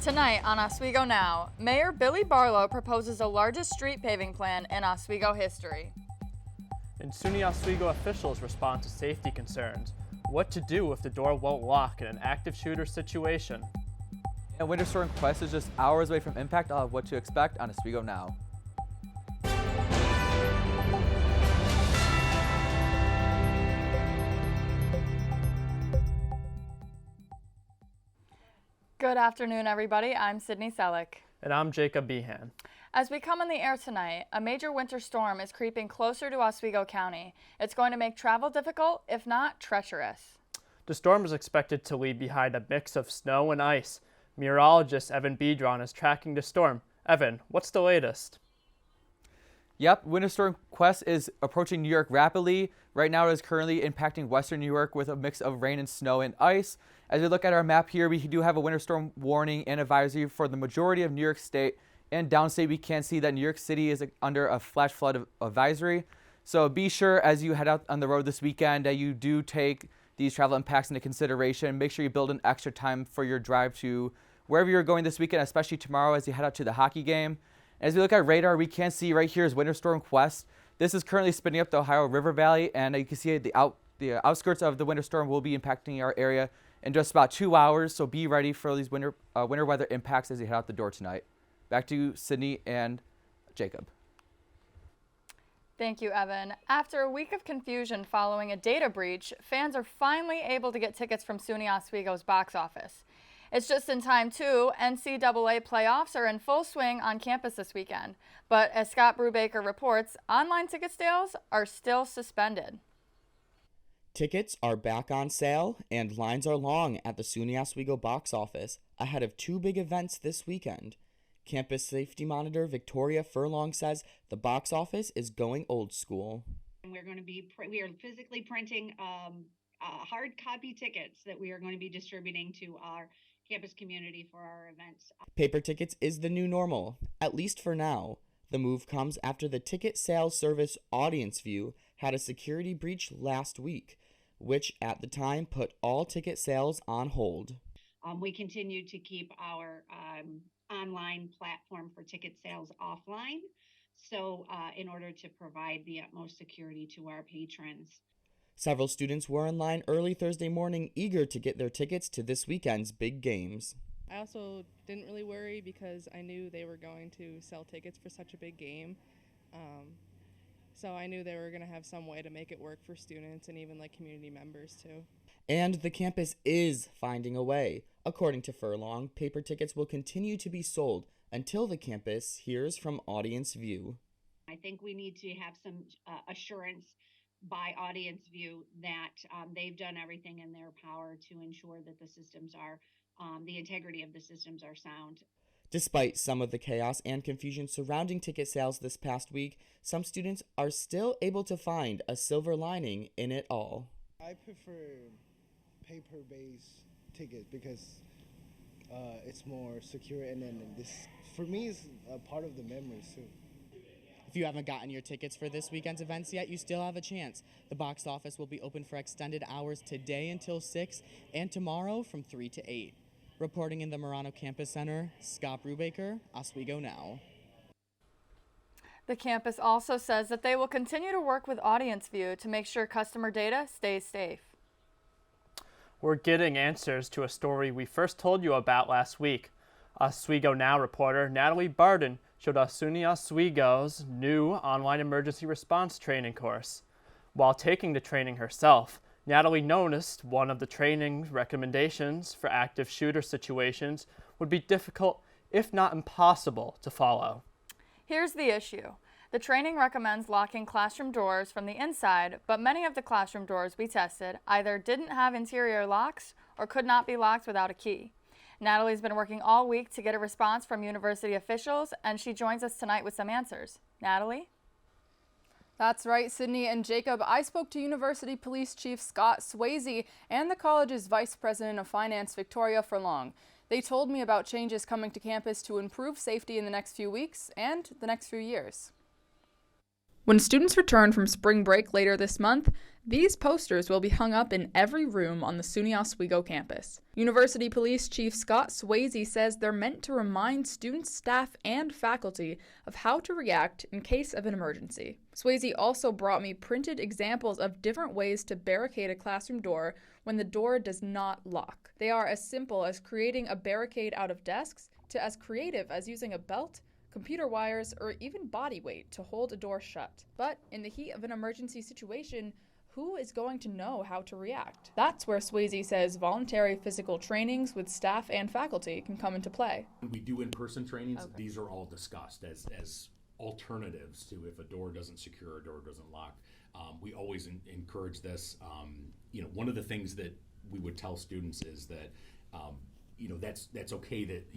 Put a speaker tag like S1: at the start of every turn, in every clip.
S1: Tonight on Oswego Now, Mayor Billy Barlow proposes the largest street paving plan in Oswego history.
S2: And SUNY Oswego officials respond to safety concerns. What to do if the door won't lock in an active shooter situation.
S3: And Winter Storm Quest is just hours away from impact. I'll have what to expect on Oswego Now.
S1: Good afternoon, everybody. I'm Sydney Selleck.
S2: And I'm Jacob Behan.
S1: As we come on the air tonight, a major winter storm is creeping closer to Oswego County. It's going to make travel difficult, if not treacherous.
S2: The storm is expected to leave behind a mix of snow and ice. Meteorologist Evan Bedron is tracking the storm. Evan, what's the latest?
S3: Yep, Winter Storm Quest is approaching New York rapidly. Right now it is currently impacting western New York with a mix of rain and snow and ice. As we look at our map here, we do have a winter storm warning and advisory for the majority of New York State. And downstate, we can see that New York City is under a flash flood advisory. So be sure as you head out on the road this weekend that you do take these travel impacts into consideration. Make sure you build in extra time for your drive to wherever you're going this weekend, especially tomorrow as you head out to the hockey game. As we look at radar, we can see right here is Winter Storm Quest. This is currently spinning up the Ohio River Valley, and you can see the outskirts of the winter storm will be impacting our area in just about 2 hours. So be ready for these winter weather impacts as you head out the door tonight. Back to you, Sydney and Jacob.
S1: Thank you, Evan. After a week of confusion following a data breach, fans are finally able to get tickets from SUNY Oswego's box office. It's just in time, too. NCAA playoffs are in full swing on campus this weekend. But as Scott Brubaker reports, online ticket sales are still suspended.
S4: Tickets are back on sale, and lines are long at the SUNY Oswego box office ahead of two big events this weekend. Campus safety monitor Victoria Furlong says the box office is going old school.
S5: We are physically printing hard copy tickets that we are going to be distributing to our campus community for our events.
S4: Paper tickets is the new normal, at least for now. The move comes after the ticket sales service Audience View had a security breach last week, which at the time put all ticket sales on hold.
S5: We continue to keep our online platform for ticket sales offline, so in order to provide the utmost security to our patrons.
S4: Several students were in line early Thursday morning, eager to get their tickets to this weekend's big games.
S6: I also didn't really worry because I knew they were going to sell tickets for such a big game. So I knew they were going to have some way to make it work for students and even like community members too.
S4: And the campus is finding a way. According to Furlong, paper tickets will continue to be sold until the campus hears from Audience View.
S5: I think we need to have some assurance by Audience View that they've done everything in their power to ensure that the systems are, the integrity of the systems are sound.
S4: Despite some of the chaos and confusion surrounding ticket sales this past week, some students are still able to find a silver lining in it all.
S7: I prefer paper-based tickets because it's more secure, and then this, for me, is a part of the memories too.
S8: If you haven't gotten your tickets for this weekend's events yet, you still have a chance. The box office will be open for extended hours today until 6 and tomorrow from 3 to 8. Reporting in the Marano Campus Center, Scott Brubaker, Oswego Now.
S1: The campus also says that they will continue to work with Audience View to make sure customer data stays safe.
S2: We're getting answers to a story we first told you about last week. Oswego Now reporter Natalie Barden showed us SUNY Oswego's new online emergency response training course. While taking the training herself, Natalie noticed one of the training recommendations for active shooter situations would be difficult, if not impossible, to follow.
S1: Here's the issue. The training recommends locking classroom doors from the inside, but many of the classroom doors we tested either didn't have interior locks or could not be locked without a key. Natalie's been working all week to get a response from university officials, and she joins us tonight with some answers. Natalie?
S9: That's right, Sydney and Jacob. I spoke to University Police Chief Scott Swayze and the college's Vice President of Finance, Victoria Furlong. They told me about changes coming to campus to improve safety in the next few weeks and the next few years. When students return from spring break later this month, these posters will be hung up in every room on the SUNY Oswego campus. University Police Chief Scott Swayze says they're meant to remind students, staff, and faculty of how to react in case of an emergency. Swayze also brought me printed examples of different ways to barricade a classroom door when the door does not lock. They are as simple as creating a barricade out of desks to as creative as using a belt, computer wires, or even body weight to hold a door shut. But in the heat of an emergency situation, who is going to know how to react? That's where Swayze says voluntary physical trainings with staff and faculty can come into play.
S10: We do in-person trainings.
S9: Okay.
S10: These are all discussed as alternatives to if a door doesn't secure, a door doesn't lock. We always encourage this. One of the things that we would tell students is that that's okay, that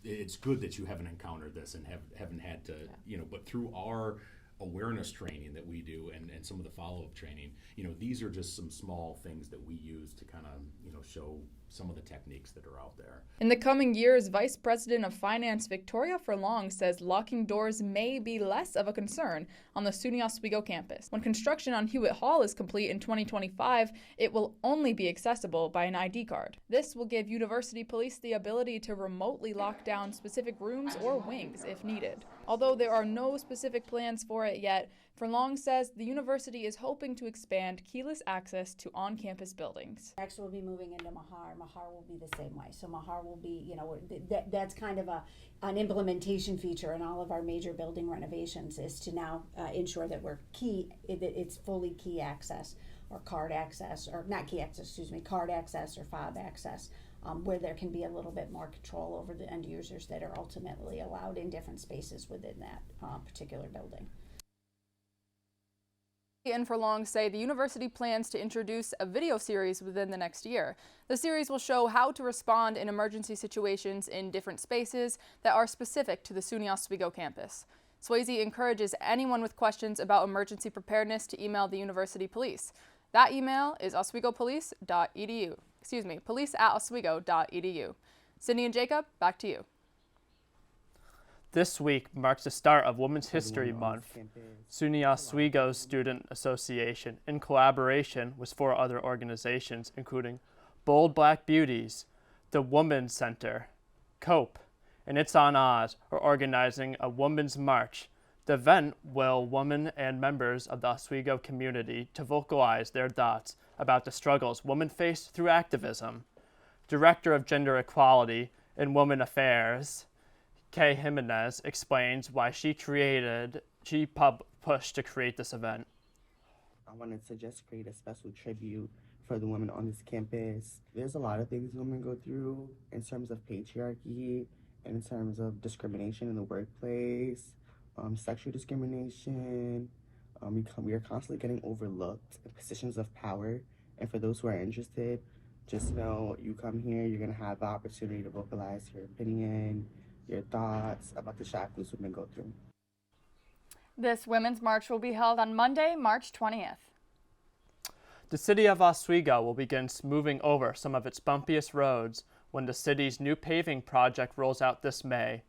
S10: it's good that you haven't encountered this and haven't had to, but through our awareness training that we do and some of the follow-up training, these are just some small things that we use to kind of show some of the techniques that are out there.
S9: In the coming years, Vice President of Finance Victoria Furlong says locking doors may be less of a concern on the SUNY Oswego campus. When construction on Hewitt Hall is complete in 2025, it will only be accessible by an ID card. This will give university police the ability to remotely lock down specific rooms or wings if needed. Although there are no specific plans for it yet, Furlong says the university is hoping to expand keyless access to on-campus buildings.
S11: Next, we'll be moving into Mahar. Mahar will be the same way. So Mahar will be, that's kind of an implementation feature in all of our major building renovations, is to now ensure that it's fully key access or card access, or not key access, card access or fob access, where there can be a little bit more control over the end users that are ultimately allowed in different spaces within that particular building.
S9: And Furlong say the university plans to introduce a video series within the next year. The series will show how to respond in emergency situations in different spaces that are specific to the SUNY Oswego campus. Swayze encourages anyone with questions about emergency preparedness to email the university police. That email is oswegopolice.edu. police@oswego.edu. Sydney and Jacob, back to you.
S2: This week marks the start of Women's History Month. SUNY Oswego Student Association, in collaboration with 4 other organizations, including Bold Black Beauties, the Women's Center, COPE, and It's on Oz, are organizing a Women's March. The event will women and members of the Oswego community to vocalize their thoughts about the struggles women face through activism. Director of Gender Equality and Women Affairs, Kay Jimenez, explains why she pushed to create this event.
S12: I wanted to just create a special tribute for the women on this campus. There's a lot of things women go through in terms of patriarchy and in terms of discrimination in the workplace, sexual discrimination. We are constantly getting overlooked in positions of power. And for those who are interested, just know you come here, you're going to have the opportunity to vocalize your opinion, your thoughts about the shackles women go through.
S1: This Women's March will be held on Monday, March 20th.
S2: The city of Oswego will begin moving over some of its bumpiest roads when the city's new paving project rolls out this May.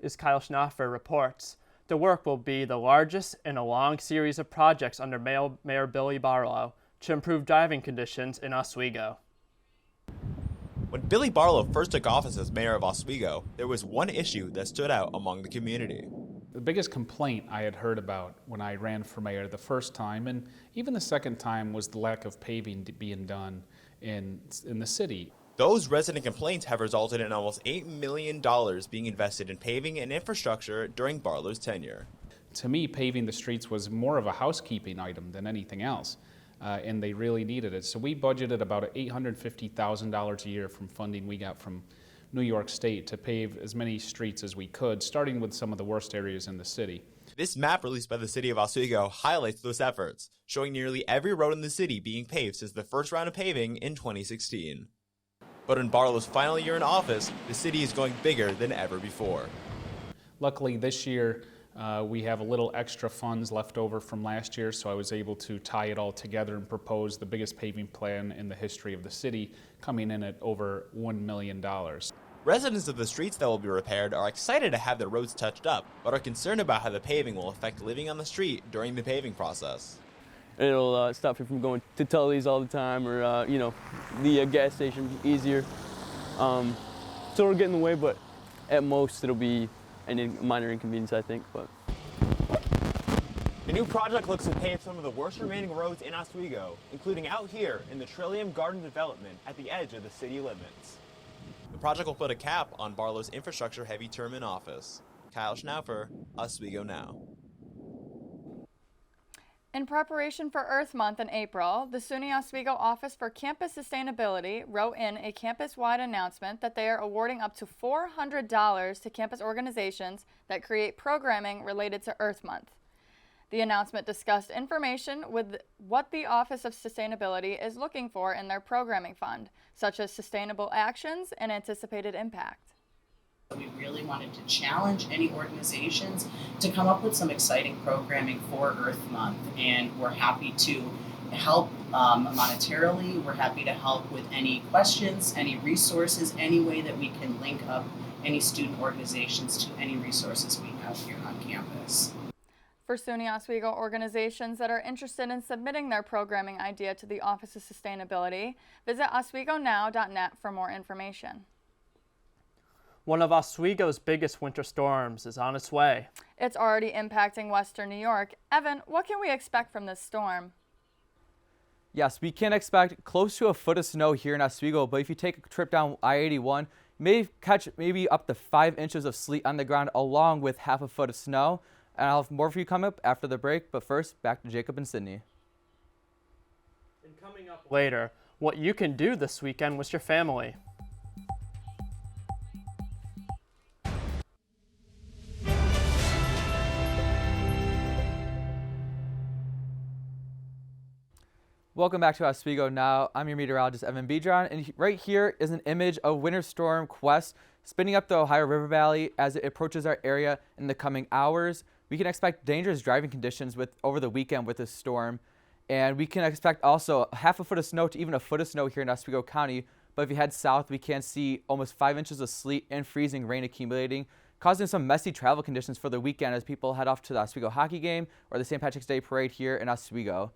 S2: As Kyle Schnaffer reports, the work will be the largest in a long series of projects under Mayor Billy Barlow to improve driving conditions in Oswego.
S13: When Billy Barlow first took office as mayor of Oswego, there was one issue that stood out among the community.
S14: The biggest complaint I had heard about when I ran for mayor the first time, and even the second time, was the lack of paving being done in the city.
S13: Those resident complaints have resulted in almost $8 million being invested in paving and infrastructure during Barlow's tenure.
S14: To me, paving the streets was more of a housekeeping item than anything else. And they really needed it. So we budgeted about $850,000 a year from funding we got from New York State to pave as many streets as we could, starting with some of the worst areas in the city.
S13: This map released by the city of Oswego highlights those efforts, showing nearly every road in the city being paved since the first round of paving in 2016. But in Barlow's final year in office, the city is going bigger than ever before.
S14: Luckily this year, we have a little extra funds left over from last year, so I was able to tie it all together and propose the biggest paving plan in the history of the city, coming in at over $1 million.
S13: Residents of the streets that will be repaired are excited to have their roads touched up, but are concerned about how the paving will affect living on the street during the paving process.
S15: It'll stop you from going to Tully's all the time, or the gas station easier. So it'll get in the way, but at most it'll be a minor inconvenience, I think. But
S13: the new project looks to pave some of the worst remaining roads in Oswego, including out here in the Trillium Garden development at the edge of the city limits. The project will put a cap on Barlow's infrastructure-heavy term in office. Kyle Schnaufer, Oswego Now.
S1: In preparation for Earth Month in April, the SUNY Oswego Office for Campus Sustainability wrote in a campus-wide announcement that they are awarding up to $400 to campus organizations that create programming related to Earth Month. The announcement discussed information with what the Office of Sustainability is looking for in their programming fund, such as sustainable actions and anticipated impact.
S16: We really wanted to challenge any organizations to come up with some exciting programming for Earth Month, and we're happy to help monetarily. We're happy to help with any questions, any resources, any way that we can link up any student organizations to any resources we have here on campus.
S1: For SUNY Oswego organizations that are interested in submitting their programming idea to the Office of Sustainability, visit oswegonow.net for more information.
S2: One of Oswego's biggest winter storms is on its way.
S1: It's already impacting western New York. Evan, what can we expect from this storm?
S3: Yes, we can expect close to a foot of snow here in Oswego, but if you take a trip down I-81, you may catch maybe up to 5 inches of sleet on the ground along with half a foot of snow. And I'll have more for you come up after the break, but first, back to Jacob and Sydney.
S2: And coming up later, what you can do this weekend with your family.
S3: Welcome back to Oswego Now. I'm your meteorologist, Evan Bedron, and right here is an image of Winter Storm Quest spinning up the Ohio River Valley as it approaches our area in the coming hours. We can expect dangerous driving conditions over the weekend with this storm, and we can expect also half a foot of snow to even a foot of snow here in Oswego County. But if you head south, we can see almost 5 inches of sleet and freezing rain accumulating, causing some messy travel conditions for the weekend as people head off to the Oswego hockey game or the St. Patrick's Day parade here in Oswego.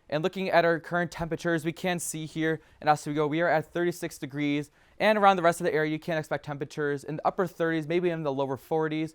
S3: And looking at our current temperatures, we can see here in Oswego, we are at 36 degrees, and around the rest of the area, you can expect temperatures in the upper 30s, maybe in the lower 40s.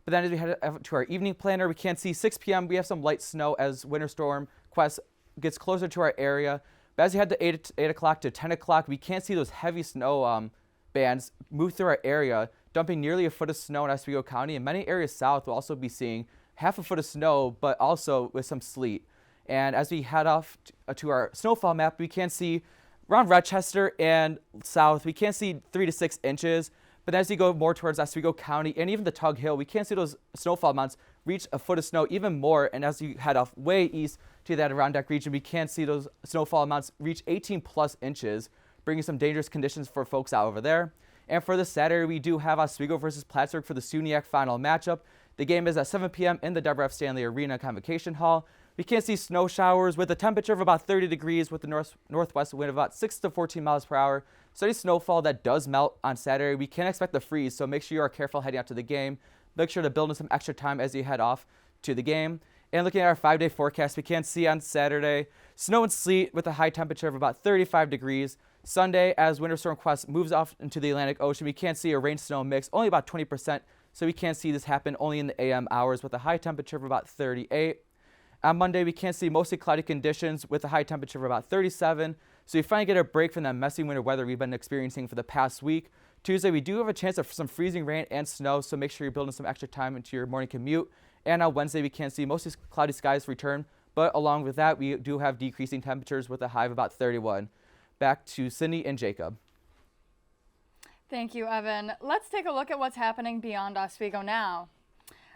S3: But then as we head to our evening planner, we can see 6 p.m. We have some light snow as Winter Storm Quest gets closer to our area. But as we head to 8 o'clock to 10 o'clock, we can see those heavy snow bands move through our area, dumping nearly a foot of snow in Oswego County. And many areas south will also be seeing half a foot of snow, but also with some sleet. And as we head off to our snowfall map, we can see around Rochester and south, we can see 3 to 6 inches. But as you go more towards Oswego County and even the Tug Hill, we can see those snowfall amounts reach a foot of snow even more. And as you head off way east to that Adirondack region, we can see those snowfall amounts reach 18 plus inches, bringing some dangerous conditions for folks out over there. And for this Saturday, we do have Oswego versus Plattsburgh for the SUNYAC final matchup. The game is at 7 p.m. in the Deborah F. Stanley Arena Convocation Hall. We can see snow showers with a temperature of about 30 degrees with the northwest wind of about 6 to 14 miles per hour. Steady snowfall that does melt on Saturday. We can expect the freeze, so make sure you are careful heading out to the game. Make sure to build in some extra time as you head off to the game. And looking at our 5-day forecast, we can see on Saturday snow and sleet with a high temperature of about 35 degrees. Sunday, as Winter Storm Quest moves off into the Atlantic Ocean, we can see a rain-snow mix, only about 20%. So we can't see this happen only in the AM hours with a high temperature of about 38. On Monday, we can see mostly cloudy conditions with a high temperature of about 37. So you finally get a break from that messy winter weather we've been experiencing for the past week. Tuesday, we do have a chance of some freezing rain and snow, so make sure you're building some extra time into your morning commute. And on Wednesday, we can see mostly cloudy skies return, but along with that, we do have decreasing temperatures with a high of about 31. Back to Sydney and Jacob.
S1: Thank you, Evan. Let's take a look at what's happening beyond Oswego now.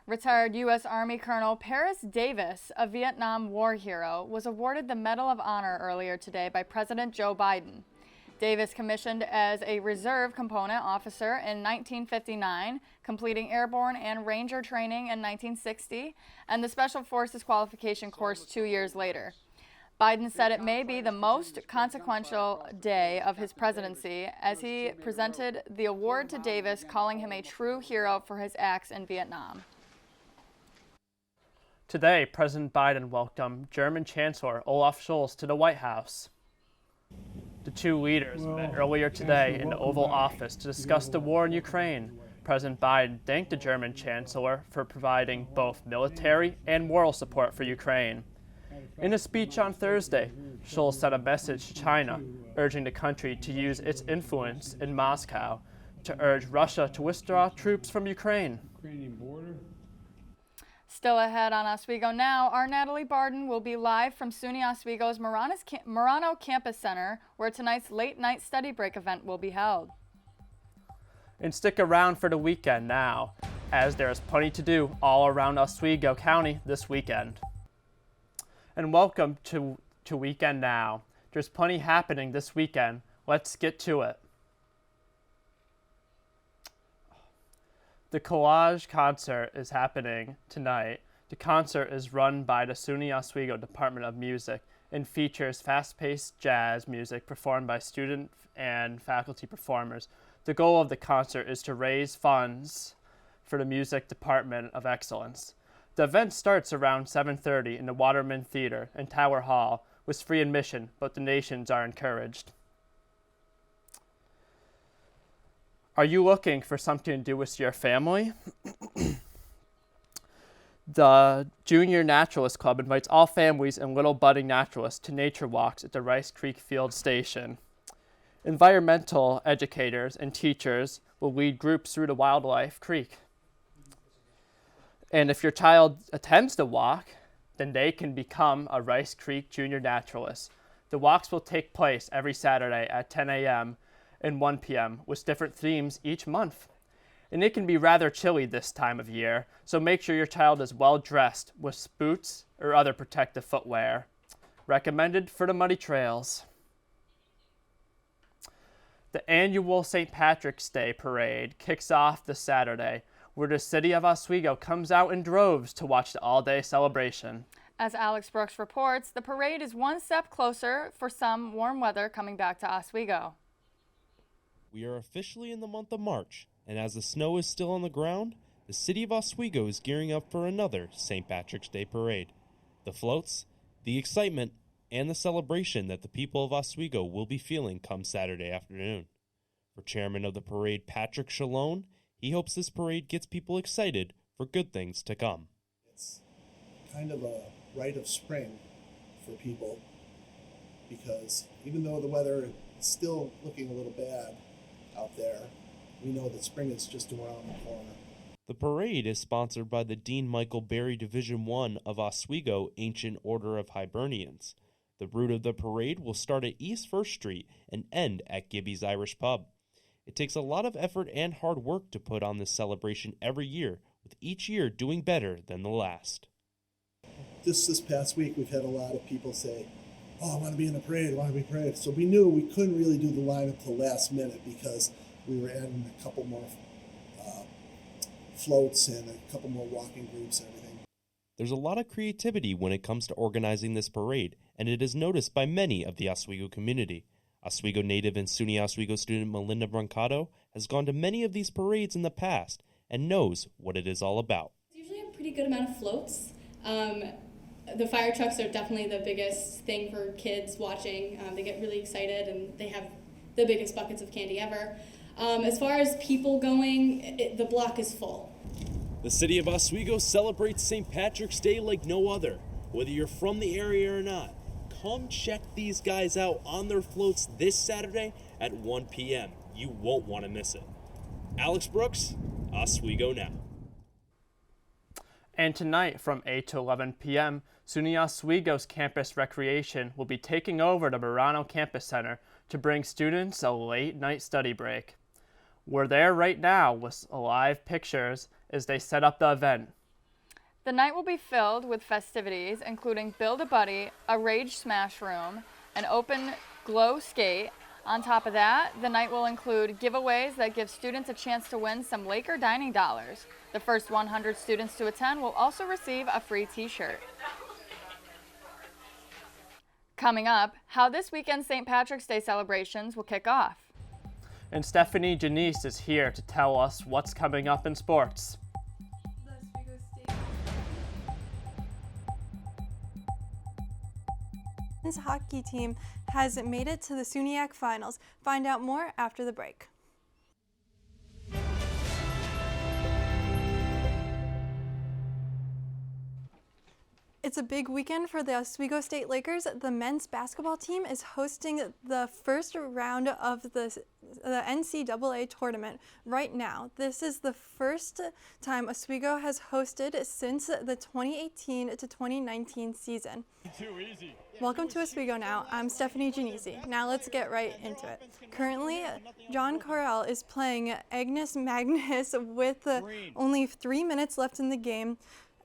S1: Retired U.S. Army Colonel Paris Davis, a Vietnam War hero, was awarded the Medal of Honor earlier today by President Joe Biden. Davis commissioned as a reserve component officer in 1959, completing airborne and ranger training in 1960, and the Special Forces qualification course 2 years later. Biden said it may be the most consequential day of his presidency as he presented the award to Davis, calling him a true hero for his acts in Vietnam.
S2: Today, President Biden welcomed German Chancellor Olaf Scholz to the White House. The two leaders met earlier today in the Oval Office to discuss the war in Ukraine. President Biden thanked the German Chancellor for providing both military and moral support for Ukraine. In a speech on Thursday, Scholz sent a message to China, urging the country to use its influence in Moscow to urge Russia to withdraw troops from Ukraine.
S1: Still ahead on Oswego Now, our Natalie Barden will be live from SUNY Oswego's Marano Campus Center, where tonight's late-night study break event will be held.
S2: And stick around for the weekend now, as there is plenty to do all around Oswego County this weekend. And welcome to Weekend Now. There's plenty happening this weekend. Let's get to it. The Collage concert is happening tonight. The concert is run by the SUNY Oswego Department of Music and features fast-paced jazz music performed by student and faculty performers. The goal of the concert is to raise funds for the Music Department of Excellence. The event starts around 7:30 in the Waterman Theater and Tower Hall with free admission, but donations are encouraged. Are you looking for something to do with your family? The Junior Naturalist Club invites all families and little budding naturalists to nature walks at the Rice Creek Field Station. Environmental educators and teachers will lead groups through the Wildlife Creek. And if your child attends the walk, then they can become a Rice Creek Junior Naturalist. The walks will take place every Saturday at 10 a.m. and 1 p.m. with different themes each month. And it can be rather chilly this time of year, so make sure your child is well dressed with boots or other protective footwear. Recommended for the muddy trails. The annual St. Patrick's Day Parade kicks off this Saturday, where the city of Oswego comes out in droves to watch the all-day celebration.
S1: As Alex Brooks reports, the parade is one step closer for some warm weather coming back to Oswego.
S17: We are officially in the month of March, and as the snow is still on the ground, the city of Oswego is gearing up for another St. Patrick's Day Parade. The floats, the excitement, and the celebration that the people of Oswego will be feeling come Saturday afternoon. For chairman of the parade, Patrick Shalone, he hopes this parade gets people excited for good things to come.
S18: It's kind of a rite of spring for people because even though the weather is still looking a little bad out there, we know that spring is just around the corner.
S17: The parade is sponsored by the Dean Michael Berry Division I of Oswego Ancient Order of Hibernians. The route of the parade will start at East 1st Street and end at Gibby's Irish Pub. It takes a lot of effort and hard work to put on this celebration every year, with each year doing better than the last.
S18: This past week, we've had a lot of people say, "Oh, I want to be in the parade, I want to be in the parade." So we knew we couldn't really do the line until last minute because we were adding a couple more floats and a couple more walking groups and everything.
S17: There's a lot of creativity when it comes to organizing this parade, and it is noticed by many of the Oswego community. Oswego native and SUNY Oswego student Melinda Brancato has gone to many of these parades in the past and knows what it is all about.
S19: It's usually a pretty good amount of floats. The fire trucks are definitely the biggest thing for kids watching. They get really excited and they have the biggest buckets of candy ever. As far as people going, the block is full.
S17: The city of Oswego celebrates St. Patrick's Day like no other. Whether you're from the area or not, come check these guys out on their floats this Saturday at 1 p.m. You won't want to miss it. Alex Brooks, Oswego Now.
S2: And tonight from 8 to 11 p.m., SUNY Oswego's Campus Recreation will be taking over the Marano Campus Center to bring students a late-night study break. We're there right now with live pictures as they set up the event.
S1: The night will be filled with festivities, including Build-A-Buddy, a Rage Smash Room, an open glow skate. On top of that, the night will include giveaways that give students a chance to win some Laker dining dollars. The first 100 students to attend will also receive a free t-shirt. Coming up, how this weekend's St. Patrick's Day celebrations will kick off.
S2: And Stephanie Janice is here to tell us what's coming up in sports.
S20: Women's hockey team has made it to the SUNYAC finals. Find out more after the break. It's a big weekend for the Oswego State Lakers. The men's basketball team is hosting the first round of the NCAA tournament right now. This is the first time Oswego has hosted since the 2018 to 2019 season.
S21: Too easy.
S20: Welcome to Oswego Now. I'm Stephanie Janisi. Now let's get right into it. Currently, John Correll is playing Agnes Magnus with only 3 minutes left in the game.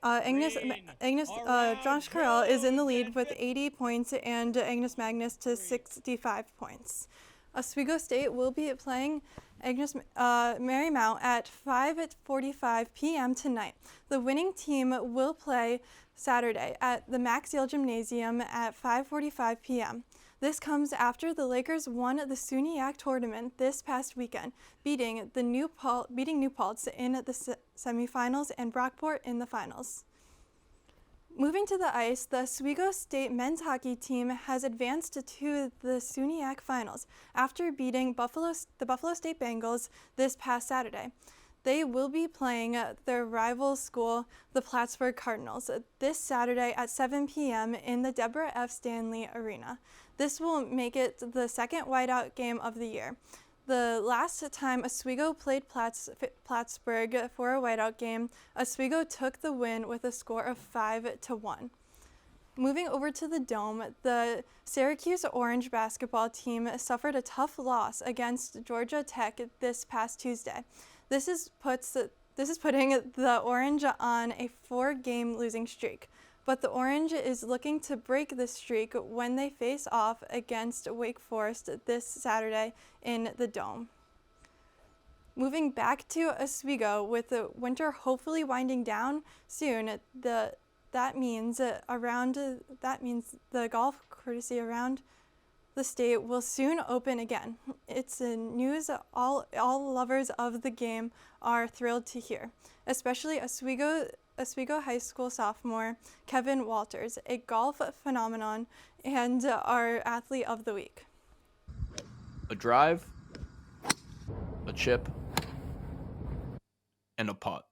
S20: Josh Correll is in the lead with 80 points and Agnes Magnus to 65 points. Oswego State will be playing Marymount at 5:45 p.m. tonight. The winning team will play Saturday at the Max Yale Gymnasium at 5:45 p.m. This comes after the Lakers won the SUNYAC tournament this past weekend, beating New Paltz in the semifinals and Brockport in the finals. Moving to the ice, the Oswego State men's hockey team has advanced to the SUNYAC finals after beating the Buffalo State Bengals this past Saturday. They will be playing their rival school, the Plattsburgh Cardinals, this Saturday at 7 p.m. in the Deborah F. Stanley Arena. This will make it the second whiteout game of the year. The last time Oswego played Plattsburgh for a whiteout game, Oswego took the win with a score of 5-1. Moving over to the Dome, the Syracuse Orange basketball team suffered a tough loss against Georgia Tech this past Tuesday. This is putting the Orange on a 4-game losing streak, but the Orange is looking to break this streak when they face off against Wake Forest this Saturday in the Dome. Moving back to Oswego, with the winter hopefully winding down soon, that means the golf courtesy around the state will soon open again. It's news all lovers of the game are thrilled to hear, especially Oswego High School sophomore Kevin Walters, a golf phenomenon and our athlete of the week.
S22: A drive, a chip, and a putt.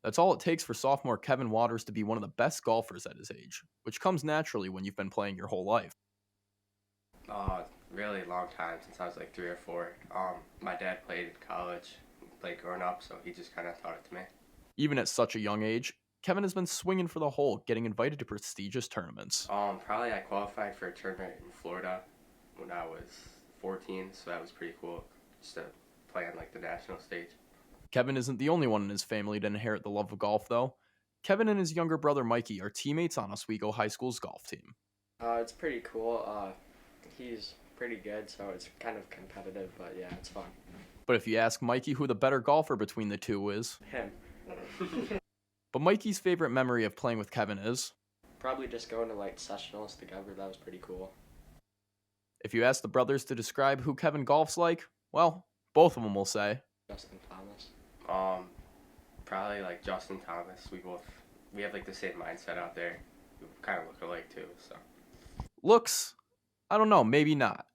S22: That's all it takes for sophomore Kevin Walters to be one of the best golfers at his age, which comes naturally when you've been playing your whole life.
S23: Really long time, since I was like 3 or 4. My dad played in college, played growing up, so he just kind of taught it to me.
S22: Even at such a young age, Kevin has been swinging for the hole, getting invited to prestigious tournaments.
S23: Probably I qualified for a tournament in Florida when I was 14, so that was pretty cool, just to play on like the national stage.
S22: Kevin isn't the only one in his family to inherit the love of golf, though. Kevin and his younger brother Mikey are teammates on Oswego High School's golf team.
S24: It's pretty cool. He's pretty good, so it's kind of competitive, but yeah, it's fun.
S22: But if you ask Mikey who the better golfer between the two is...
S24: Him.
S22: But Mikey's favorite memory of playing with Kevin is...
S24: Probably just going to like sessionals together, that was pretty cool.
S22: If you ask the brothers to describe who Kevin golfs like, well, both of them will say...
S23: Justin Thomas. Probably like Justin Thomas. We have like the same mindset out there. We kind of look alike too, so...
S22: Looks... I don't know, maybe not.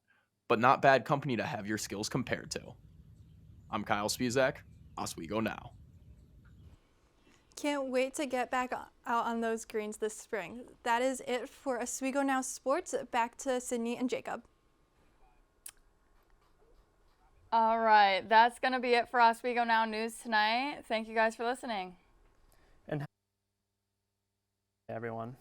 S22: But not bad company to have your skills compared to. I'm Kyle Spizak, Oswego Now.
S20: Can't wait to get back out on those greens this spring. That is it for Oswego Now Sports. Back to Sydney and Jacob.
S1: All right, that's going to be it for Oswego Now News tonight. Thank you guys for listening.
S2: And everyone.